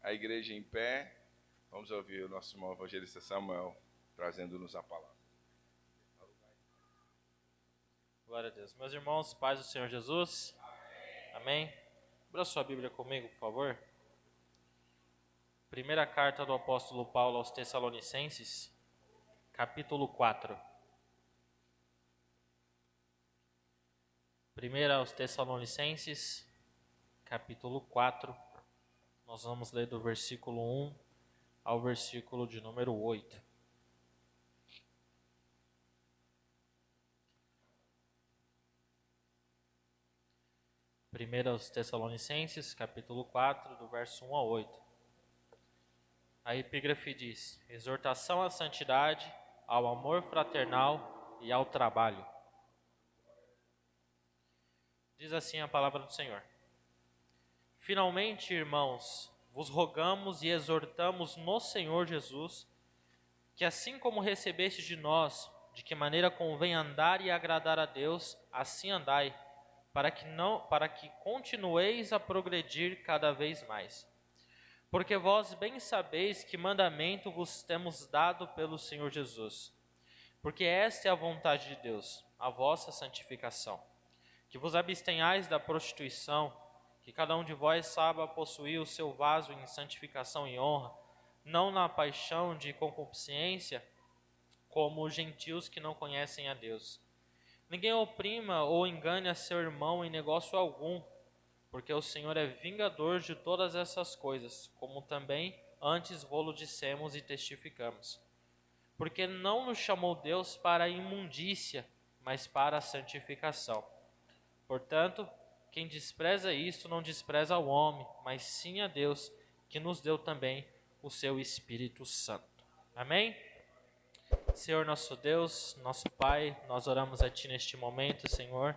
A igreja em pé. Vamos ouvir o nosso irmão evangelista Samuel trazendo-nos a palavra. Glória a Deus. Meus irmãos, paz do Senhor Jesus. Amém. Abra sua Bíblia comigo, por favor. Primeira carta do apóstolo Paulo aos Tessalonicenses, capítulo 4. Primeira aos Tessalonicenses, capítulo 4. Nós vamos ler do versículo 1 ao versículo de número 8. Primeira aos Tessalonicenses, capítulo 4, do verso 1 ao 8. A epígrafe diz: exortação à santidade, ao amor fraternal e ao trabalho. Diz assim a palavra do Senhor: finalmente, irmãos, vos rogamos e exortamos no Senhor Jesus, que assim como recebeste de nós, de que maneira convém andar e agradar a Deus, assim andai, para que continueis a progredir cada vez mais. Porque vós bem sabeis que mandamento vos temos dado pelo Senhor Jesus. Porque esta é a vontade de Deus, a vossa santificação. Que vos abstenhais da prostituição, que cada um de vós saiba possuir o seu vaso em santificação e honra, não na paixão de concupiscência, como os gentios que não conhecem a Deus. Ninguém oprima ou engane a seu irmão em negócio algum, porque o Senhor é vingador de todas essas coisas, como também antes vô-lo dissemos e testificamos. Porque não nos chamou Deus para a imundícia, mas para a santificação. Portanto, quem despreza isto não despreza ao homem, mas sim a Deus, que nos deu também o seu Espírito Santo. Amém? Senhor nosso Deus, nosso Pai, nós oramos a Ti neste momento, Senhor,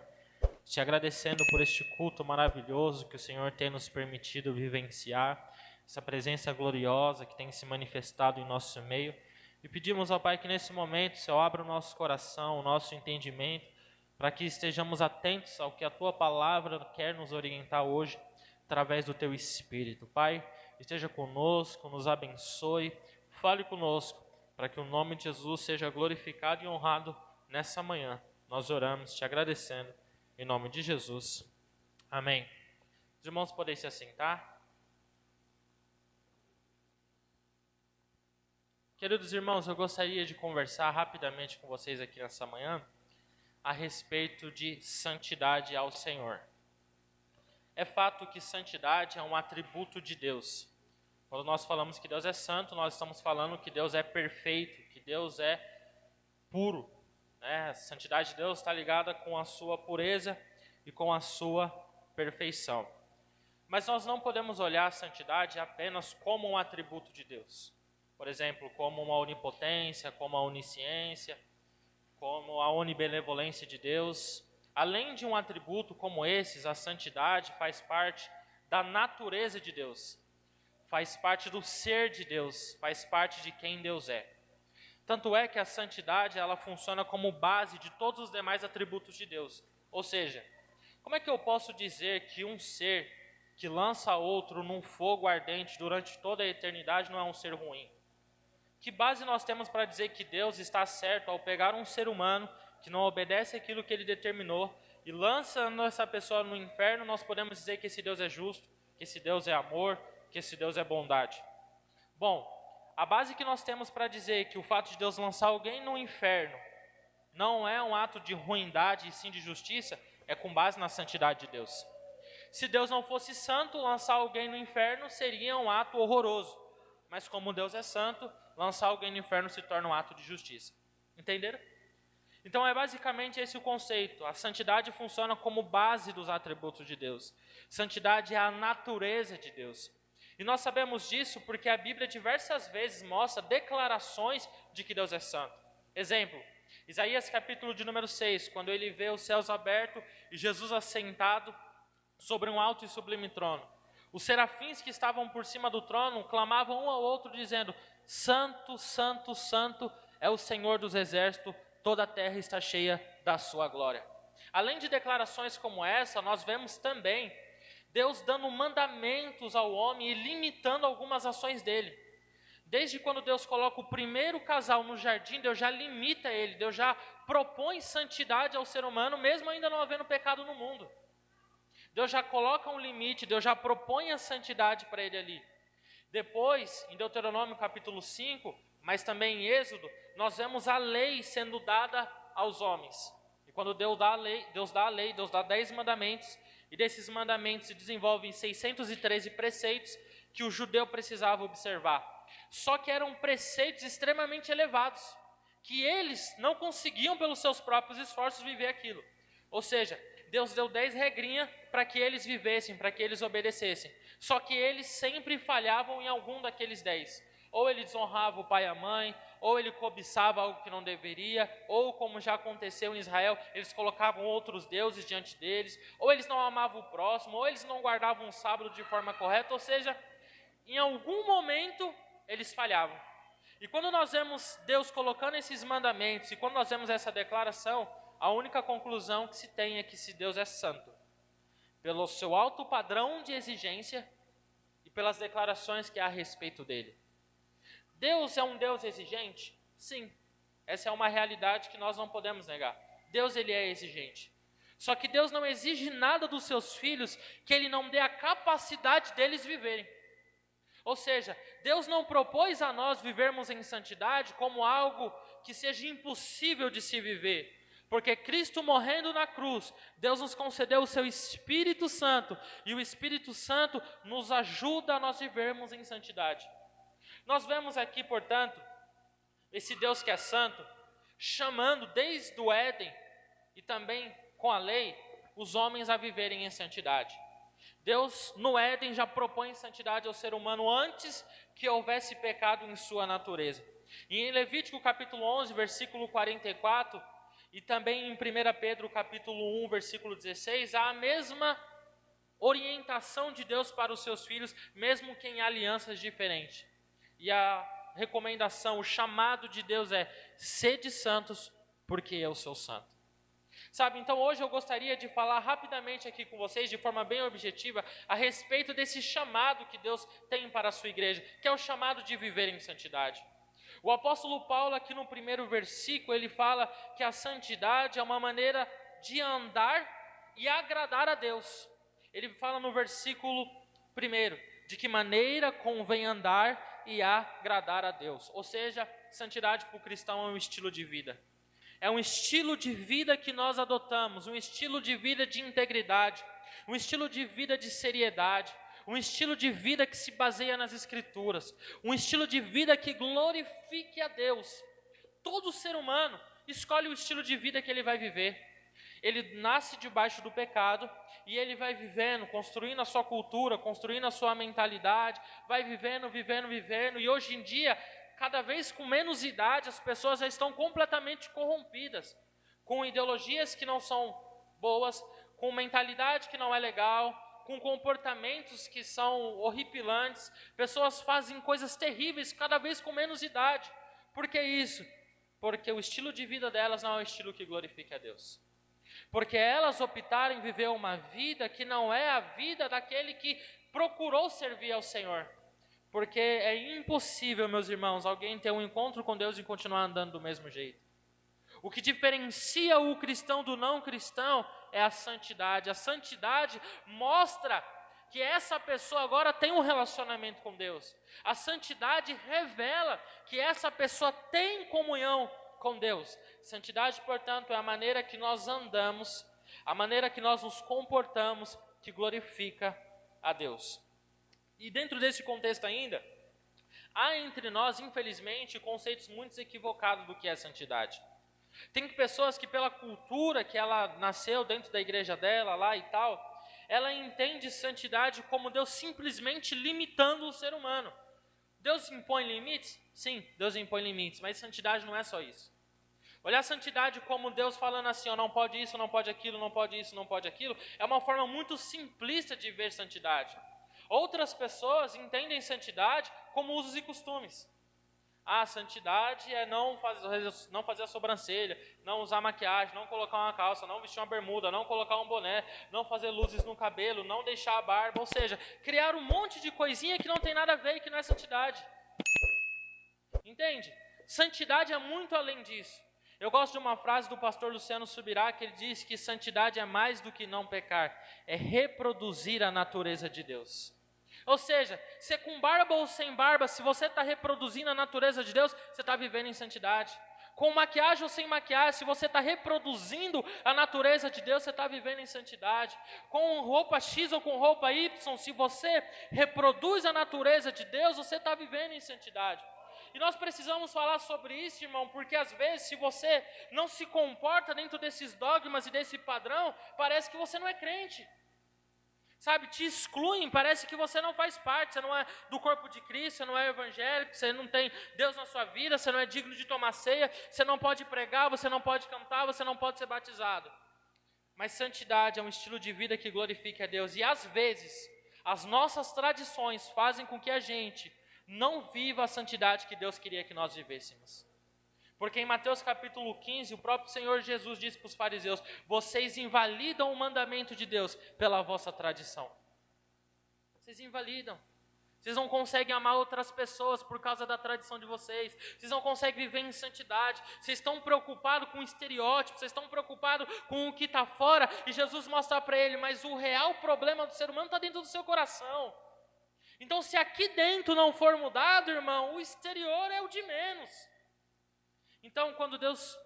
te agradecendo por este culto maravilhoso que o Senhor tem nos permitido vivenciar, essa presença gloriosa que tem se manifestado em nosso meio, e pedimos ao Pai que nesse momento, Senhor, abra o nosso coração, o nosso entendimento, para que estejamos atentos ao que a Tua Palavra quer nos orientar hoje, através do Teu Espírito. Pai, esteja conosco, nos abençoe, fale conosco, para que o nome de Jesus seja glorificado e honrado nessa manhã. Nós oramos te agradecendo, em nome de Jesus. Amém. Os irmãos podem se assentar. Queridos irmãos, eu gostaria de conversar rapidamente com vocês aqui nessa manhã a respeito de santidade ao Senhor. É fato que santidade é um atributo de Deus. Quando nós falamos que Deus é santo, nós estamos falando que Deus é perfeito, que Deus é puro. A santidade de Deus está ligada com a sua pureza e com a sua perfeição. Mas nós não podemos olhar a santidade apenas como um atributo de Deus. Por exemplo, como uma onipotência, como a onisciência, como a onibenevolência de Deus. Além de um atributo como esses, a santidade faz parte da natureza de Deus, faz parte do ser de Deus, faz parte de quem Deus é. Tanto é que a santidade ela funciona como base de todos os demais atributos de Deus. Ou seja, como é que eu posso dizer que um ser que lança outro num fogo ardente durante toda a eternidade não é um ser ruim? Que base nós temos para dizer que Deus está certo ao pegar um ser humano que não obedece àquilo que Ele determinou e lança essa pessoa no inferno? Nós podemos dizer que esse Deus é justo, que esse Deus é amor, que esse Deus é bondade. Bom, a base que nós temos para dizer que o fato de Deus lançar alguém no inferno não é um ato de ruindade e sim de justiça, é com base na santidade de Deus. Se Deus não fosse santo, lançar alguém no inferno seria um ato horroroso. Mas como Deus é santo, lançar alguém no inferno se torna um ato de justiça. Entenderam? Então é basicamente esse o conceito. A santidade funciona como base dos atributos de Deus. Santidade é a natureza de Deus. E nós sabemos disso porque a Bíblia diversas vezes mostra declarações de que Deus é santo. Exemplo, Isaías capítulo de número 6, quando ele vê os céus abertos e Jesus assentado sobre um alto e sublime trono. Os serafins que estavam por cima do trono clamavam um ao outro dizendo: Santo, Santo, Santo é o Senhor dos exércitos, toda a terra está cheia da sua glória. Além de declarações como essa, nós vemos também Deus dando mandamentos ao homem e limitando algumas ações dele. Desde quando Deus coloca o primeiro casal no jardim, Deus já limita ele, Deus já propõe santidade ao ser humano, mesmo ainda não havendo pecado no mundo. Deus já coloca um limite, Deus já propõe a santidade para ele ali. Depois, em Deuteronômio capítulo 5, mas também em Êxodo, nós vemos a lei sendo dada aos homens. E quando Deus dá a lei, Deus dá 10 mandamentos, e desses mandamentos se desenvolvem 613 preceitos que o judeu precisava observar. Só que eram preceitos extremamente elevados, que eles não conseguiam pelos seus próprios esforços viver aquilo. Ou seja, Deus deu 10 regrinhas para que eles vivessem, para que eles obedecessem. Só que eles sempre falhavam em algum daqueles 10. Ou ele desonrava o pai e a mãe, ou ele cobiçava algo que não deveria, ou como já aconteceu em Israel, eles colocavam outros deuses diante deles, ou eles não amavam o próximo, ou eles não guardavam o sábado de forma correta, ou seja, em algum momento eles falhavam. E quando nós vemos Deus colocando esses mandamentos, e quando nós vemos essa declaração, a única conclusão que se tem é que se Deus é santo, pelo seu alto padrão de exigência e pelas declarações que há a respeito dele. Deus é um Deus exigente? Sim, essa é uma realidade que nós não podemos negar. Deus, ele é exigente. Só que Deus não exige nada dos seus filhos que ele não dê a capacidade deles viverem. Ou seja, Deus não propôs a nós vivermos em santidade como algo que seja impossível de se viver. Porque Cristo morrendo na cruz, Deus nos concedeu o seu Espírito Santo, e o Espírito Santo nos ajuda a nós vivermos em santidade. Nós vemos aqui, portanto, esse Deus que é santo, chamando desde o Éden, e também com a lei, os homens a viverem em santidade. Deus, no Éden, já propõe santidade ao ser humano antes que houvesse pecado em sua natureza. E em Levítico capítulo 11, versículo 44, e também em 1 Pedro capítulo 1, versículo 16, há a mesma orientação de Deus para os seus filhos, mesmo que em alianças diferentes. E a recomendação, o chamado de Deus é: sede santos, porque eu sou santo. Sabe, então hoje eu gostaria de falar rapidamente aqui com vocês, de forma bem objetiva, a respeito desse chamado que Deus tem para a sua igreja, que é o chamado de viver em santidade. O apóstolo Paulo, aqui no primeiro versículo, ele fala que a santidade é uma maneira de andar e agradar a Deus. Ele fala no versículo 1, de que maneira convém andar e agradar a Deus. Ou seja, santidade para o cristão é um estilo de vida. É um estilo de vida que nós adotamos, um estilo de vida de integridade, um estilo de vida de seriedade, um estilo de vida que se baseia nas Escrituras, um estilo de vida que glorifique a Deus. Todo ser humano escolhe o estilo de vida que ele vai viver. Ele nasce debaixo do pecado e ele vai vivendo, construindo a sua cultura, construindo a sua mentalidade, vai vivendo, e hoje em dia, cada vez com menos idade, as pessoas já estão completamente corrompidas, com ideologias que não são boas, com mentalidade que não é legal, com comportamentos que são horripilantes. Pessoas fazem coisas terríveis cada vez com menos idade. Por que isso? Porque o estilo de vida delas não é um estilo que glorifique a Deus. Porque elas optaram em viver uma vida que não é a vida daquele que procurou servir ao Senhor. Porque é impossível, meus irmãos, alguém ter um encontro com Deus e continuar andando do mesmo jeito. O que diferencia o cristão do não cristão é a santidade. A santidade mostra que essa pessoa agora tem um relacionamento com Deus. A santidade revela que essa pessoa tem comunhão com Deus. Santidade, portanto, é a maneira que nós andamos, a maneira que nós nos comportamos, que glorifica a Deus. E dentro desse contexto ainda, há entre nós, infelizmente, conceitos muito equivocados do que é santidade. Tem pessoas que pela cultura que ela nasceu dentro da igreja dela lá e tal, ela entende santidade como Deus simplesmente limitando o ser humano. Deus impõe limites? Sim, Deus impõe limites, mas santidade não é só isso. Olhar a santidade como Deus falando assim, ó, não pode isso, não pode aquilo, não pode isso, não pode aquilo, é uma forma muito simplista de ver santidade. Outras pessoas entendem santidade como usos e costumes. Ah, santidade é não fazer a sobrancelha, não usar maquiagem, não colocar uma calça, não vestir uma bermuda, não colocar um boné, não fazer luzes no cabelo, não deixar a barba. Ou seja, criar um monte de coisinha que não tem nada a ver e que não é santidade. Entende? Santidade é muito além disso. Eu gosto de uma frase do pastor Luciano Subirá, que ele diz que santidade é mais do que não pecar, é reproduzir a natureza de Deus. Ou seja, se com barba ou sem barba, se você está reproduzindo a natureza de Deus, você está vivendo em santidade. Com maquiagem ou sem maquiagem, se você está reproduzindo a natureza de Deus, você está vivendo em santidade. Com roupa X ou com roupa Y, se você reproduz a natureza de Deus, você está vivendo em santidade. E nós precisamos falar sobre isso, irmão, porque às vezes, se você não se comporta dentro desses dogmas e desse padrão, parece que você não é crente. Sabe, te excluem, parece que você não faz parte, você não é do corpo de Cristo, você não é evangélico, você não tem Deus na sua vida, você não é digno de tomar ceia, você não pode pregar, você não pode cantar, você não pode ser batizado. Mas santidade é um estilo de vida que glorifique a Deus. E às vezes, as nossas tradições fazem com que a gente não viva a santidade que Deus queria que nós vivêssemos. Porque em Mateus capítulo 15, o próprio Senhor Jesus disse para os fariseus: vocês invalidam o mandamento de Deus pela vossa tradição. Vocês invalidam. Vocês não conseguem amar outras pessoas por causa da tradição de vocês. Vocês não conseguem viver em santidade. Vocês estão preocupados com o estereótipo. Vocês estão preocupados com o que está fora. E Jesus mostra para ele, mas o real problema do ser humano está dentro do seu coração. Então, se aqui dentro não for mudado, irmão, o exterior é o de menos. Então, quando Deus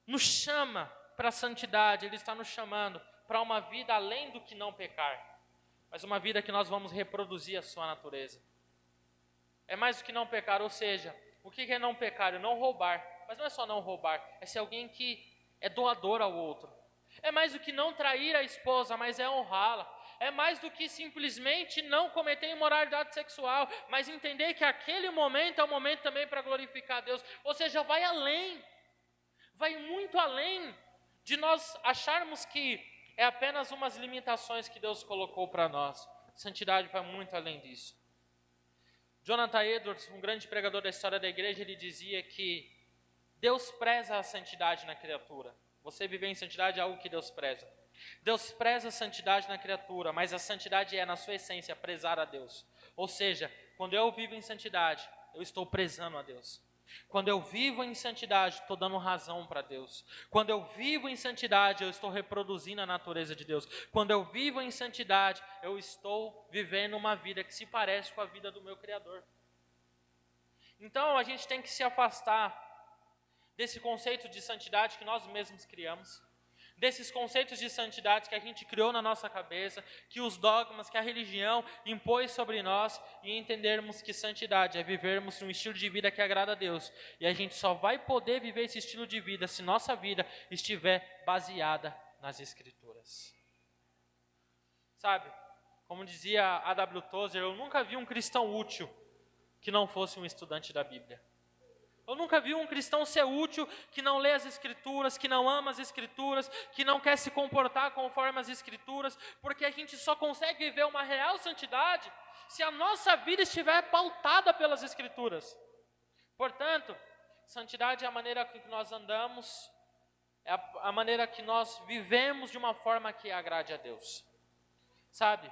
nos chama para a santidade, Ele está nos chamando para uma vida além do que não pecar, mas uma vida que nós vamos reproduzir a sua natureza. É mais do que não pecar, ou seja, o que é não pecar? É não roubar, mas não é só não roubar, é ser alguém que é doador ao outro. É mais do que não trair a esposa, mas é honrá-la. É mais do que simplesmente não cometer imoralidade sexual, mas entender que aquele momento é um momento também para glorificar a Deus. Ou seja, vai além, vai muito além de nós acharmos que é apenas umas limitações que Deus colocou para nós. Santidade vai muito além disso. Jonathan Edwards, um grande pregador da história da igreja, ele dizia que Deus preza a santidade na criatura. Você viver em santidade é algo que Deus preza. Deus preza a santidade na criatura, mas a santidade é, na sua essência, prezar a Deus. Ou seja, quando eu vivo em santidade, eu estou prezando a Deus. Quando eu vivo em santidade, estou dando razão para Deus. Quando eu vivo em santidade, eu estou reproduzindo a natureza de Deus. Quando eu vivo em santidade, eu estou vivendo uma vida que se parece com a vida do meu Criador. Então, a gente tem que se afastar desse conceito de santidade que nós mesmos criamos, desses conceitos de santidade que a gente criou na nossa cabeça, que os dogmas, que a religião impôs sobre nós, e entendermos que santidade é vivermos um estilo de vida que agrada a Deus. E a gente só vai poder viver esse estilo de vida se nossa vida estiver baseada nas Escrituras. Sabe, como dizia A.W. Tozer, eu nunca vi um cristão útil que não fosse um estudante da Bíblia. Eu nunca vi um cristão ser útil que não lê as Escrituras, que não ama as Escrituras, que não quer se comportar conforme as Escrituras, porque a gente só consegue viver uma real santidade se a nossa vida estiver pautada pelas Escrituras. Portanto, santidade é a maneira que nós andamos, é a maneira que nós vivemos de uma forma que agrade a Deus. Sabe,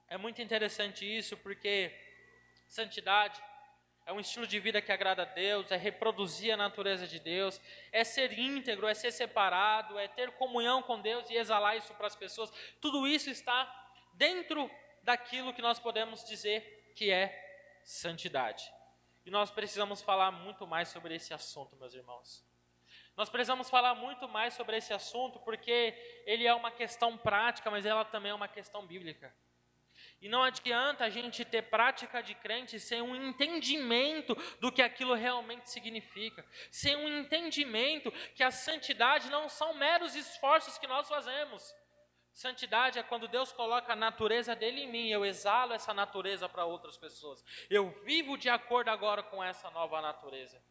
é muito interessante isso, porque santidade é um estilo de vida que agrada a Deus, é reproduzir a natureza de Deus, é ser íntegro, é ser separado, é ter comunhão com Deus e exalar isso para as pessoas. Tudo isso está dentro daquilo que nós podemos dizer que é santidade. E nós precisamos falar muito mais sobre esse assunto, meus irmãos. Nós precisamos falar muito mais sobre esse assunto porque ele é uma questão prática, mas ela também é uma questão bíblica. E não adianta a gente ter prática de crente sem um entendimento do que aquilo realmente significa. Sem um entendimento que a santidade não são meros esforços que nós fazemos. Santidade é quando Deus coloca a natureza dele em mim, eu exalo essa natureza para outras pessoas. Eu vivo de acordo agora com essa nova natureza.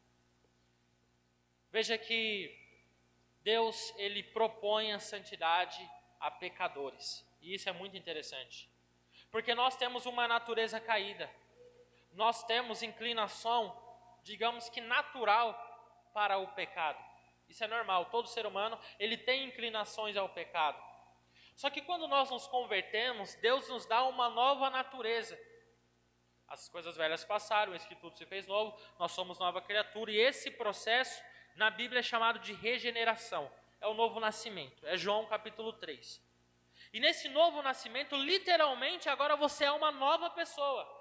Veja que Deus, ele propõe a santidade a pecadores. E isso é muito interessante. Porque nós temos uma natureza caída, nós temos inclinação digamos que natural para o pecado. Isso é normal, todo ser humano, ele tem inclinações ao pecado. Só que quando nós nos convertemos, Deus nos dá uma nova natureza. As coisas velhas passaram, eis que tudo se fez novo, nós somos nova criatura, e esse processo na Bíblia é chamado de regeneração, é o novo nascimento, é João capítulo 3. E nesse novo nascimento, literalmente, agora você é uma nova pessoa.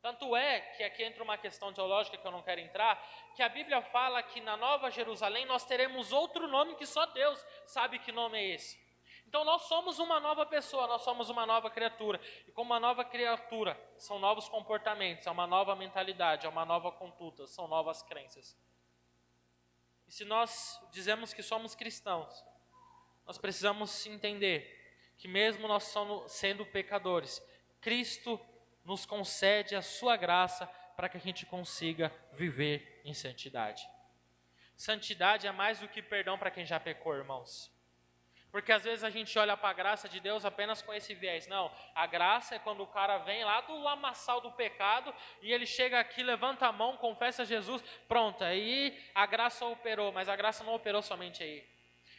Tanto é que aqui entra uma questão teológica que eu não quero entrar, que a Bíblia fala que na Nova Jerusalém nós teremos outro nome que só Deus sabe que nome é esse. Então nós somos uma nova pessoa, nós somos uma nova criatura. E como uma nova criatura, são novos comportamentos, é uma nova mentalidade, é uma nova conduta, são novas crenças. E se nós dizemos que somos cristãos, nós precisamos entender que mesmo nós sendo pecadores, Cristo nos concede a sua graça para que a gente consiga viver em santidade. Santidade é mais do que perdão para quem já pecou, irmãos. Porque às vezes a gente olha para a graça de Deus apenas com esse viés. Não, a graça é quando o cara vem lá do lamaçal do pecado e ele chega aqui, levanta a mão, confessa a Jesus, pronto, aí a graça operou, mas a graça não operou somente aí.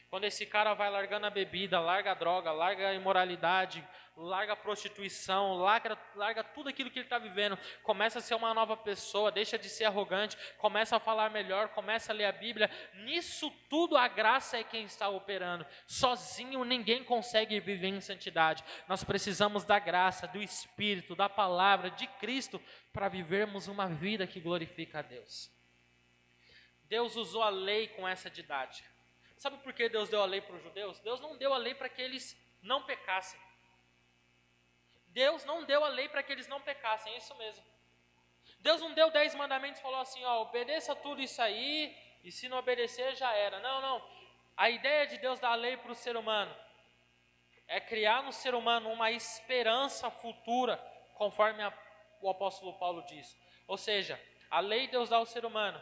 Quando esse cara vai largando a bebida, larga a droga, larga a imoralidade, larga a prostituição, larga tudo aquilo que ele está vivendo, começa a ser uma nova pessoa, deixa de ser arrogante, começa a falar melhor, começa a ler a Bíblia, nisso tudo a graça é quem está operando. Sozinho ninguém consegue viver em santidade. Nós precisamos da graça, do Espírito, da palavra, de Cristo, para vivermos uma vida que glorifica a Deus. Deus usou a lei com essa didática. Sabe por que Deus deu a lei para os judeus? Deus não deu a lei para que eles não pecassem. Deus não deu a lei para que eles não pecassem, é isso mesmo. Deus não deu 10 mandamentos e falou assim, ó, obedeça tudo isso aí, e se não obedecer já era. Não. A ideia de Deus dar a lei para o ser humano é criar no ser humano uma esperança futura, conforme o apóstolo Paulo diz. Ou seja, a lei Deus dá ao ser humano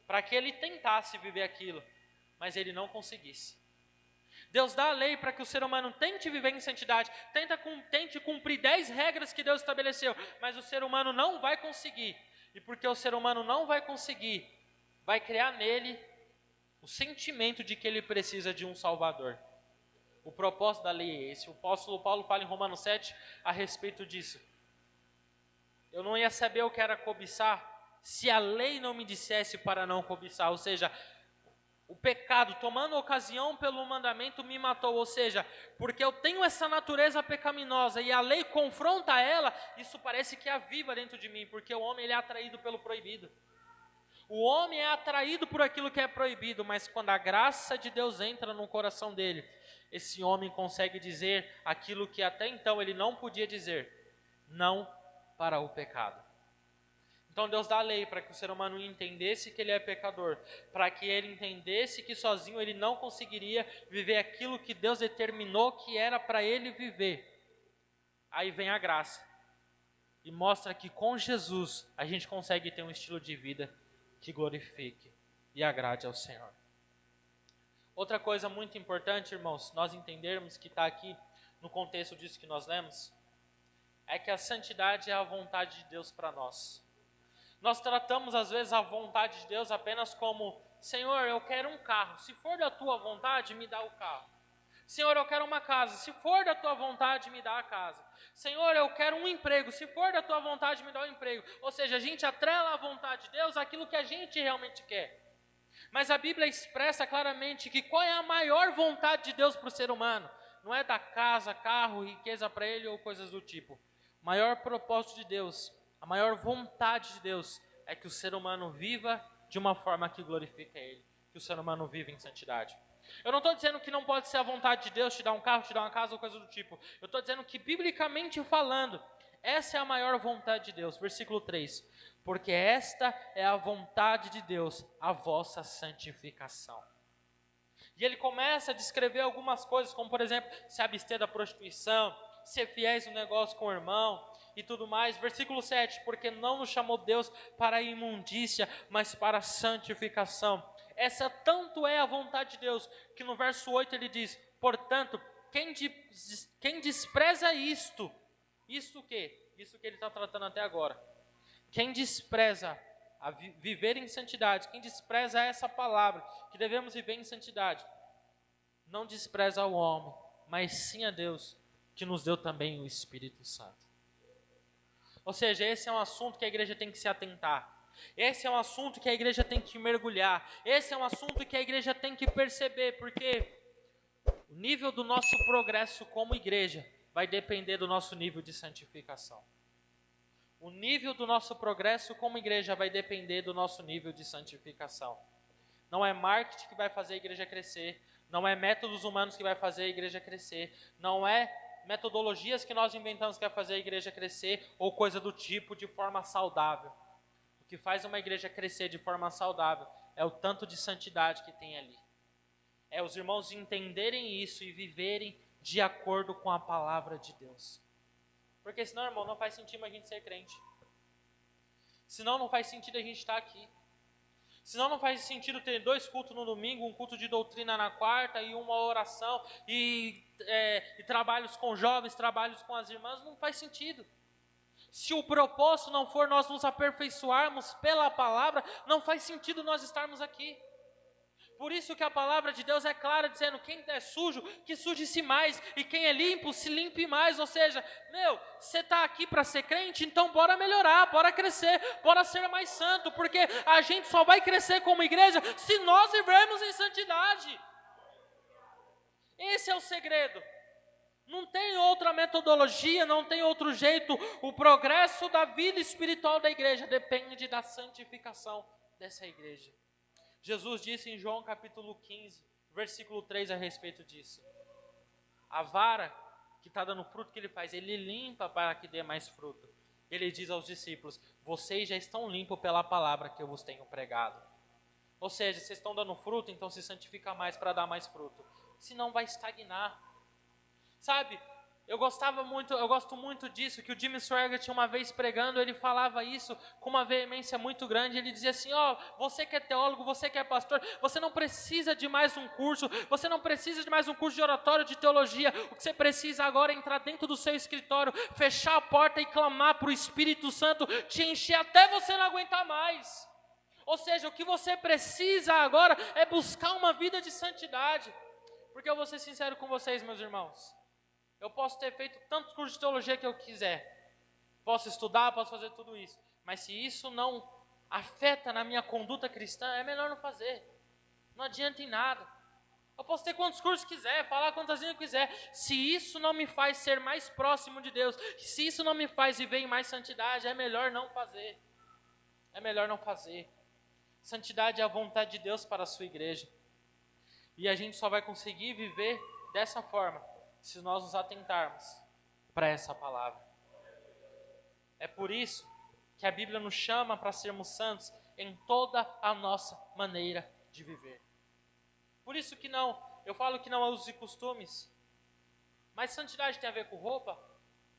para que ele tentasse viver aquilo, mas ele não conseguisse. Deus dá a lei para que o ser humano tente viver em santidade, tente cumprir 10 regras que Deus estabeleceu, mas o ser humano não vai conseguir. E porque o ser humano não vai conseguir, vai criar nele o sentimento de que ele precisa de um Salvador. O propósito da lei é esse. O apóstolo Paulo fala em Romanos 7 a respeito disso. Eu não ia saber o que era cobiçar se a lei não me dissesse para não cobiçar, ou seja, o pecado, tomando ocasião pelo mandamento, me matou. Ou seja, porque eu tenho essa natureza pecaminosa e a lei confronta ela, isso parece que aviva dentro de mim, porque o homem ele é atraído pelo proibido. O homem é atraído por aquilo que é proibido, mas quando a graça de Deus entra no coração dele, esse homem consegue dizer aquilo que até então ele não podia dizer, não para o pecado. Então Deus dá a lei para que o ser humano entendesse que ele é pecador, para que ele entendesse que sozinho ele não conseguiria viver aquilo que Deus determinou que era para ele viver. Aí vem a graça e mostra que com Jesus a gente consegue ter um estilo de vida que glorifique e agrade ao Senhor. Outra coisa muito importante, irmãos, nós entendermos que está aqui no contexto disso que nós lemos, é que a santidade é a vontade de Deus para nós. Nós tratamos às vezes a vontade de Deus apenas como, Senhor, eu quero um carro, se for da tua vontade, me dá o carro. Senhor, eu quero uma casa, se for da tua vontade, me dá a casa. Senhor, eu quero um emprego, se for da tua vontade, me dá o emprego. Ou seja, a gente atrela a vontade de Deus àquilo que a gente realmente quer. Mas a Bíblia expressa claramente que qual é a maior vontade de Deus para o ser humano? Não é dar casa, carro, riqueza para ele ou coisas do tipo. O maior propósito de Deus, a maior vontade de Deus é que o ser humano viva de uma forma que glorifica Ele, que o ser humano viva em santidade. Eu não estou dizendo que não pode ser a vontade de Deus te dar um carro, te dar uma casa ou coisa do tipo. Eu estou dizendo que, biblicamente falando, essa é a maior vontade de Deus. Versículo 3. Porque esta é a vontade de Deus, a vossa santificação. E ele começa a descrever algumas coisas, como por exemplo, se abster da prostituição, ser fiéis no negócio com o irmão e tudo mais. Versículo 7, porque não nos chamou Deus para a imundícia, mas para a santificação. Essa tanto é a vontade de Deus, que no verso 8 ele diz, portanto, quem despreza isto o quê? Isso que ele está tratando até agora. Quem despreza a viver em santidade, quem despreza essa palavra, que devemos viver em santidade, não despreza o homem, mas sim a Deus, que nos deu também o Espírito Santo. Ou seja, esse é um assunto que a igreja tem que se atentar. Esse é um assunto que a igreja tem que mergulhar. Esse é um assunto que a igreja tem que perceber, porque o nível do nosso progresso como igreja vai depender do nosso nível de santificação. O nível do nosso progresso como igreja vai depender do nosso nível de santificação. Não é marketing que vai fazer a igreja crescer, não é métodos humanos que vai fazer a igreja crescer, não é metodologias que nós inventamos que vai fazer a igreja crescer ou coisa do tipo de forma saudável. O que faz uma igreja crescer de forma saudável é o tanto de santidade que tem ali. É os irmãos entenderem isso e viverem de acordo com a palavra de Deus. Porque senão, irmão, não faz sentido a gente ser crente. Senão não faz sentido a gente estar aqui. Senão não faz sentido ter 2 cultos no domingo, um culto de doutrina na quarta e uma oração e trabalhos com jovens, trabalhos com as irmãs, não faz sentido. Se o propósito não for nós nos aperfeiçoarmos pela palavra, não faz sentido nós estarmos aqui. Por isso que a palavra de Deus é clara, dizendo, quem é sujo, que suje-se mais, e quem é limpo, se limpe mais. Ou seja, você está aqui para ser crente, então bora melhorar, bora crescer, bora ser mais santo, porque a gente só vai crescer como igreja se nós vivermos em santidade. Esse é o segredo. Não tem outra metodologia, não tem outro jeito. O progresso da vida espiritual da igreja depende da santificação dessa igreja. Jesus disse em João capítulo 15, versículo 3 a respeito disso. A vara que está dando fruto, que ele faz? Ele limpa para que dê mais fruto. Ele diz aos discípulos, vocês já estão limpos pela palavra que eu vos tenho pregado. Ou seja, vocês estão dando fruto, então se santifica mais para dar mais fruto. Senão vai estagnar. Sabe, eu gosto muito disso, que o Jimmy Swaggart tinha uma vez pregando, ele falava isso com uma veemência muito grande, ele dizia assim, você que é teólogo, você que é pastor, você não precisa de mais um curso, você não precisa de mais um curso de oratório, de teologia, o que você precisa agora é entrar dentro do seu escritório, fechar a porta e clamar para o Espírito Santo te encher até você não aguentar mais. Ou seja, o que você precisa agora é buscar uma vida de santidade, porque eu vou ser sincero com vocês, meus irmãos, eu posso ter feito tantos cursos de teologia que eu quiser. Posso estudar, posso fazer tudo isso. Mas se isso não afeta na minha conduta cristã, é melhor não fazer. Não adianta em nada. Eu posso ter quantos cursos quiser, falar quantas línguas quiser. Se isso não me faz ser mais próximo de Deus, se isso não me faz viver em mais santidade, é melhor não fazer. É melhor não fazer. Santidade é a vontade de Deus para a sua igreja. E a gente só vai conseguir viver dessa forma se nós nos atentarmos para essa palavra. É por isso que a Bíblia nos chama para sermos santos em toda a nossa maneira de viver. Por isso que eu falo que não é usos e costumes, mas santidade tem a ver com roupa.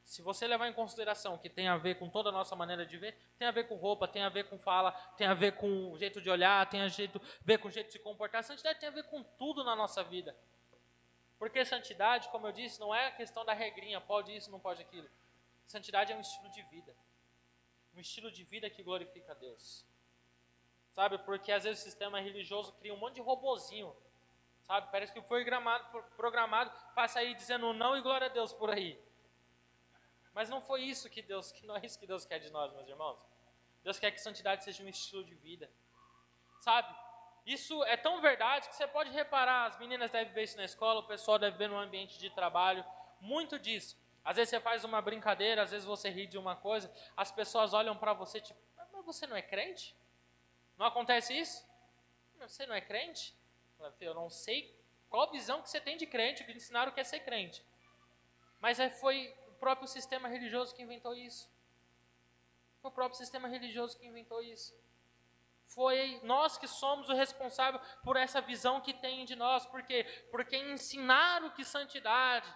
Se você levar em consideração que tem a ver com toda a nossa maneira de ver, tem a ver com roupa, tem a ver com fala, tem a ver com o jeito de olhar, tem a ver com o jeito de se comportar. Santidade tem a ver com tudo na nossa vida. Porque santidade, como eu disse, não é a questão da regrinha, pode isso, não pode aquilo. Santidade é um estilo de vida. Um estilo de vida que glorifica a Deus. Sabe, porque às vezes o sistema religioso cria um monte de robozinho. Sabe, parece que foi programado para sair dizendo não e glória a Deus por aí. Mas não foi isso que não é isso que Deus quer de nós, meus irmãos. Deus quer que santidade seja um estilo de vida. Sabe? Isso é tão verdade que você pode reparar, as meninas devem ver isso na escola, o pessoal deve ver no ambiente de trabalho, muito disso. Às vezes você faz uma brincadeira, às vezes você ri de uma coisa, as pessoas olham para você tipo, mas você não é crente? Não acontece isso? Você não é crente? Eu não sei qual visão que você tem de crente, que ensinaram que é ser crente. Mas foi o próprio sistema religioso que inventou isso. Foi o próprio sistema religioso que inventou isso. Foi nós que somos o responsável por essa visão que tem de nós. Por quê? Porque ensinaram que santidade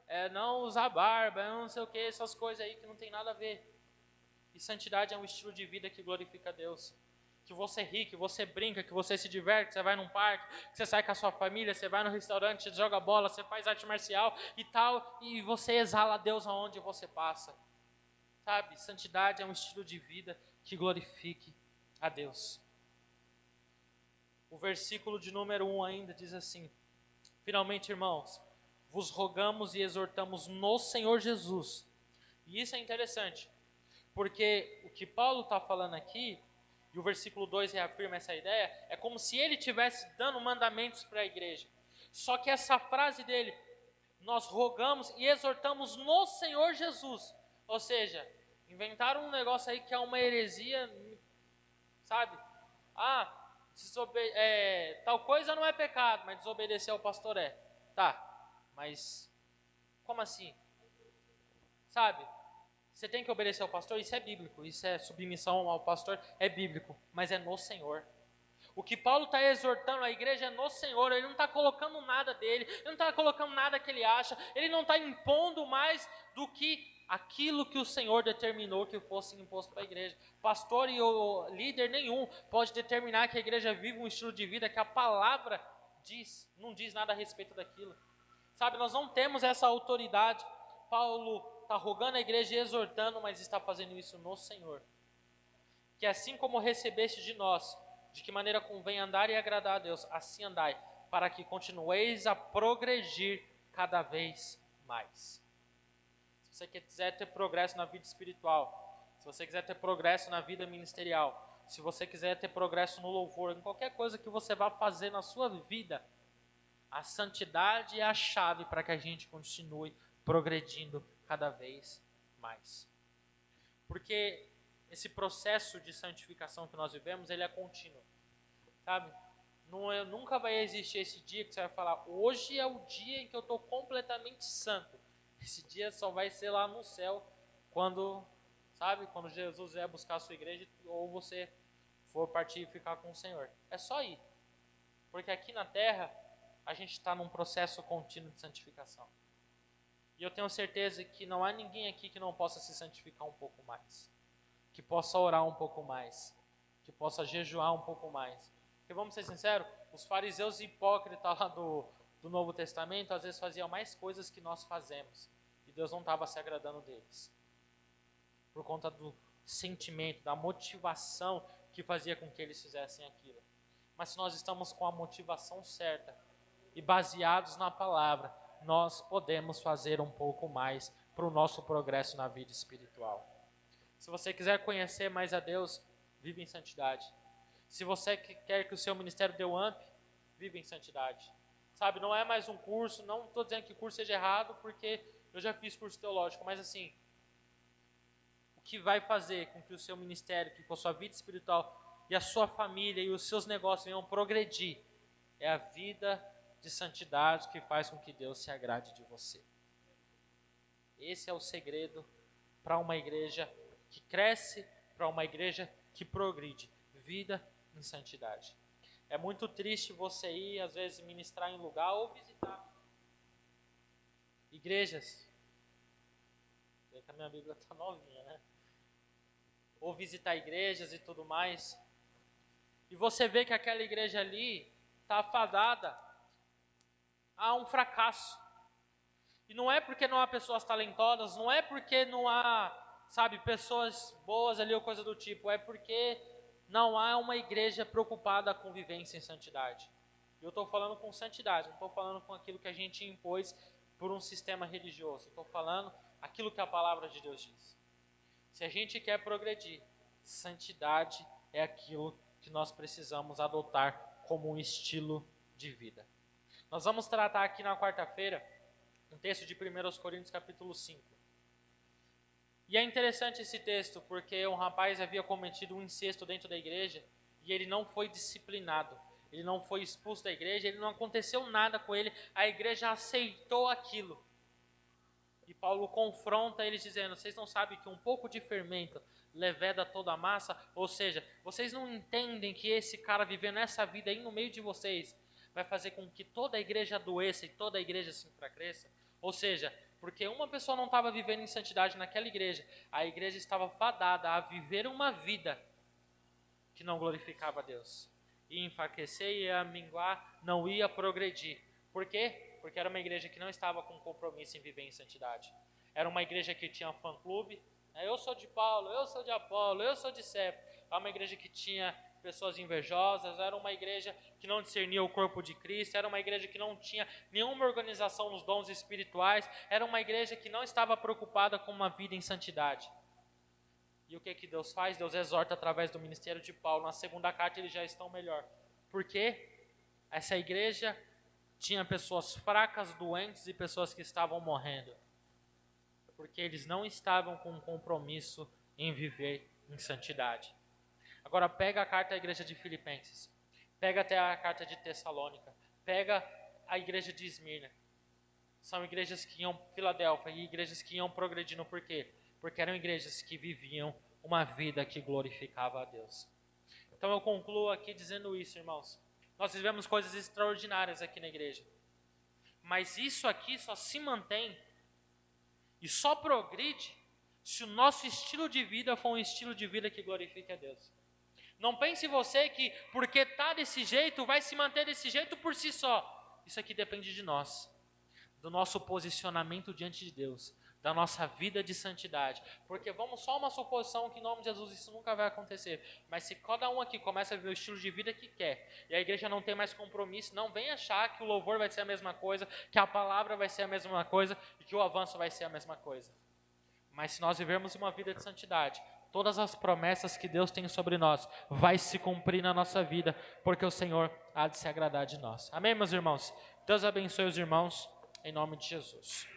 é não usar barba, é não sei o que, essas coisas aí que não tem nada a ver. E santidade é um estilo de vida que glorifica a Deus. Que você ri, que você brinca, que você se diverte, que você vai num parque, que você sai com a sua família, você vai no restaurante, você joga bola, você faz arte marcial e tal, e você exala a Deus aonde você passa. Sabe? Santidade é um estilo de vida que glorifique a Deus. O versículo de número 1 ainda diz assim: finalmente, irmãos, vos rogamos e exortamos no Senhor Jesus. E isso é interessante, porque o que Paulo está falando aqui, e o versículo 2 reafirma essa ideia, é como se ele estivesse dando mandamentos para a igreja. Só que essa frase dele, nós rogamos e exortamos no Senhor Jesus. Ou seja, inventaram um negócio aí que é uma heresia, sabe? Tal coisa não é pecado, mas desobedecer ao pastor é. Tá, mas como assim? Sabe? Você tem que obedecer ao pastor, isso é bíblico, isso é submissão ao pastor, é bíblico, mas é no Senhor. O que Paulo está exortando a igreja é no Senhor, ele não está colocando nada dele, ele não está colocando nada que ele acha, ele não está impondo mais do que aquilo que o Senhor determinou que fosse imposto para a igreja. Pastor e o líder nenhum pode determinar que a igreja vive um estilo de vida que a palavra diz, não diz nada a respeito daquilo. Sabe, nós não temos essa autoridade. Paulo está rogando a igreja e exortando, mas está fazendo isso no Senhor. Que assim como recebeste de nós, de que maneira convém andar e agradar a Deus, assim andai, para que continueis a progredir cada vez mais. Se você quiser ter progresso na vida espiritual, se você quiser ter progresso na vida ministerial, se você quiser ter progresso no louvor, em qualquer coisa que você vá fazer na sua vida, a santidade é a chave para que a gente continue progredindo cada vez mais. Porque esse processo de santificação que nós vivemos, ele é contínuo, sabe? Nunca vai existir esse dia que você vai falar, hoje é o dia em que eu estou completamente santo. Esse dia só vai ser lá no céu, quando Jesus vier buscar a sua igreja, ou você for partir e ficar com o Senhor. É só ir. Porque aqui na terra, a gente está num processo contínuo de santificação. E eu tenho certeza que não há ninguém aqui que não possa se santificar um pouco mais. Que possa orar um pouco mais, que possa jejuar um pouco mais. Porque vamos ser sinceros, os fariseus hipócritas lá do Novo Testamento, às vezes faziam mais coisas que nós fazemos, e Deus não estava se agradando deles. Por conta do sentimento, da motivação que fazia com que eles fizessem aquilo. Mas se nós estamos com a motivação certa, e baseados na palavra, nós podemos fazer um pouco mais para o nosso progresso na vida espiritual. Se você quiser conhecer mais a Deus, vive em santidade. Se você quer que o seu ministério dê um up, vive em santidade. Sabe, não é mais um curso, não estou dizendo que curso seja errado, porque eu já fiz curso teológico, mas assim, o que vai fazer com que o seu ministério, que com a sua vida espiritual e a sua família e os seus negócios venham progredir, é a vida de santidade que faz com que Deus se agrade de você. Esse é o segredo para uma igreja que cresce, para uma igreja que progride, vida em santidade. É muito triste você ir, às vezes, ministrar em lugar ou visitar igrejas. Vê que a minha Bíblia está novinha, né? Ou visitar igrejas e tudo mais. E você vê que aquela igreja ali está afadada a um fracasso. E não é porque não há pessoas talentosas, não é porque não há, pessoas boas ali ou coisa do tipo, é porque não há uma igreja preocupada com vivência em santidade. Eu estou falando com santidade, não estou falando com aquilo que a gente impôs por um sistema religioso. Estou falando aquilo que a palavra de Deus diz. Se a gente quer progredir, santidade é aquilo que nós precisamos adotar como um estilo de vida. Nós vamos tratar aqui na quarta-feira um texto de 1 Coríntios capítulo 5. E é interessante esse texto porque um rapaz havia cometido um incesto dentro da igreja e ele não foi disciplinado. Ele não foi expulso da igreja, ele não aconteceu nada com ele, a igreja aceitou aquilo. E Paulo confronta eles dizendo, vocês não sabem que um pouco de fermento leveda toda a massa? Ou seja, vocês não entendem que esse cara vivendo essa vida aí no meio de vocês vai fazer com que toda a igreja adoeça e toda a igreja se enfraqueça? Ou seja, porque uma pessoa não estava vivendo em santidade naquela igreja, a igreja estava fadada a viver uma vida que não glorificava a Deus. Ia enfraquecer, ia minguar, não ia progredir. Por quê? Porque era uma igreja que não estava com compromisso em viver em santidade. Era uma igreja que tinha fã-clube. Eu sou de Paulo, eu sou de Apolo, eu sou de Cefo. era uma igreja que tinha pessoas invejosas, era uma igreja que não discernia o corpo de Cristo, era uma igreja que não tinha nenhuma organização nos dons espirituais, era uma igreja que não estava preocupada com uma vida em santidade. E o que Deus faz? Deus exorta através do ministério de Paulo. Na segunda carta eles já estão melhor. Por quê? Essa igreja tinha pessoas fracas, doentes e pessoas que estavam morrendo. Porque eles não estavam com compromisso em viver em santidade. Agora pega a carta à igreja de Filipenses, pega até a carta de Tessalônica, pega a igreja de Esmirna. São igrejas que iam, Filadélfia, e igrejas que iam progredindo. Por quê? Porque eram igrejas que viviam uma vida que glorificava a Deus. Então eu concluo aqui dizendo isso, irmãos. Nós vivemos coisas extraordinárias aqui na igreja. Mas isso aqui só se mantém e só progride se o nosso estilo de vida for um estilo de vida que glorifique a Deus. Não pense você que porque está desse jeito, vai se manter desse jeito por si só. Isso aqui depende de nós, do nosso posicionamento diante de Deus, da nossa vida de santidade. Porque vamos só uma suposição que em nome de Jesus isso nunca vai acontecer. Mas se cada um aqui começa a viver o estilo de vida que quer, e a igreja não tem mais compromisso, não vem achar que o louvor vai ser a mesma coisa, que a palavra vai ser a mesma coisa, e que o avanço vai ser a mesma coisa. Mas se nós vivermos uma vida de santidade, todas as promessas que Deus tem sobre nós vai se cumprir na nossa vida, porque o Senhor há de se agradar de nós. Amém, meus irmãos? Deus abençoe os irmãos, em nome de Jesus.